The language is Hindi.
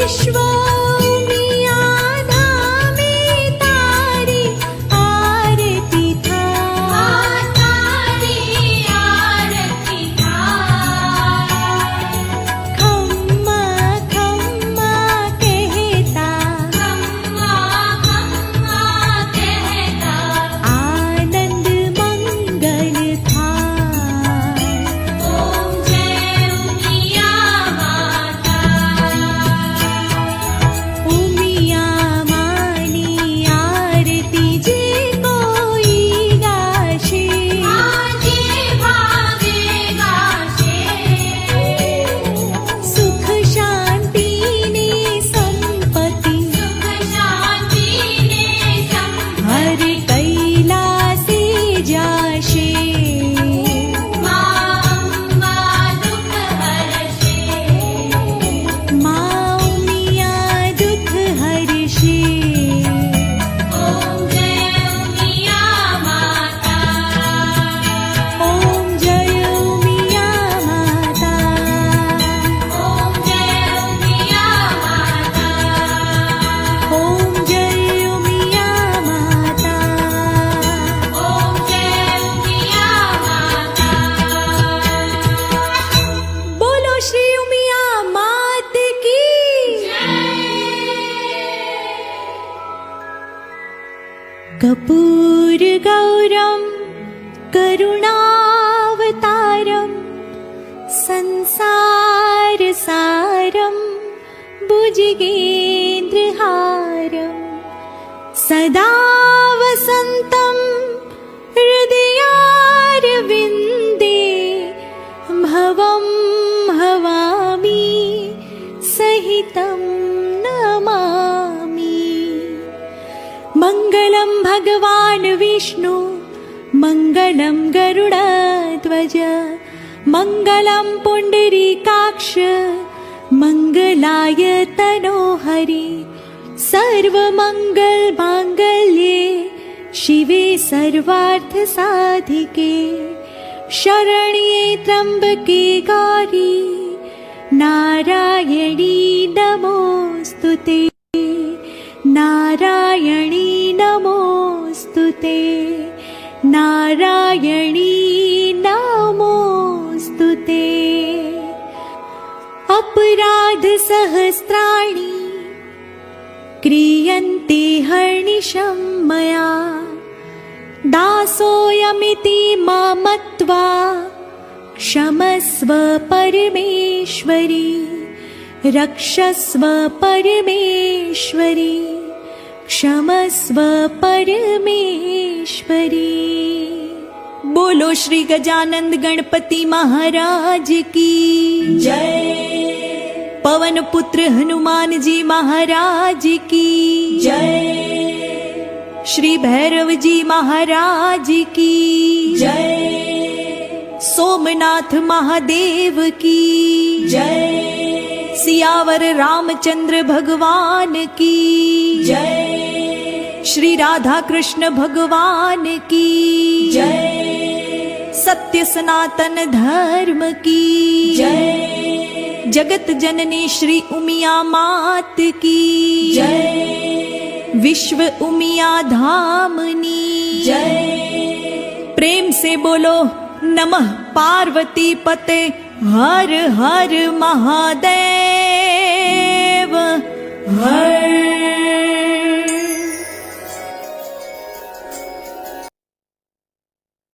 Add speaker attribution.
Speaker 1: विश्व उमिया धामे तारी आरती थाय, तारी आरती थाय। खम्मा खम्मा कहता, खम्मा खम्मा कहता, आनंद मंगल थाय। ओम जय उमिया माता, उमिया मानी आरती जे कोई गाशे, आजे भागे गाशे। सुख शांति ने संपत्ति, सुख शांति ने संपत्ति, हर कैलासे जाशे। माँ अम्मा दुख हरशे, माँ उमिया दुख हरशे। ओम जय उमिया माता, ओम जय उमिया माता, ओम जय उमिया माता, ओम जय उमिया माता, ओम जय उमिया माता। बोलो श्री उमिया मात की कर्पूर गौरम करुणावतारम संसार सारम भुजगेन्द्रहारम सदा वसन्तं हृदयारविन्दे भवं भवामि सहितं नमामि। मंगलम भगवान विष्णु, मंगलम गरुड़ध्वज, मंगलम पुंडरीकाक्ष, मंगलाय तनोहरि। सर्वमंगल मांगल्ये शिवे सर्वार्थ साधिके, शरण्ये त्र्यंबके गौरी नारायणी नमोस्तुते, नारायणी नमोस्तुते, नारायणी नमोस्तुते। अपराध सहस्राणि क्रियन्ते हर्निशं मया, दासोऽयमिति मां मत्वा क्षमस्व परमेश्वरी, रक्षस्व परमेश्वरी, क्षमस्व परमेश्वरी। बोलो श्री गजानंद गणपति महाराज की जय, पवन पुत्र हनुमान जी महाराज की जय, श्री भैरव जी महाराज की जय, सोमनाथ महादेव की जय, सियावर रामचंद्र भगवान की जय, श्री राधा कृष्ण भगवान की जय, सत्य सनातन धर्म की जय, जगत जननी श्री उमिया मात की जय, विश्व उमिया धामनी जय। प्रेम से बोलो नमः पार्वती पते हर हर महादेव हर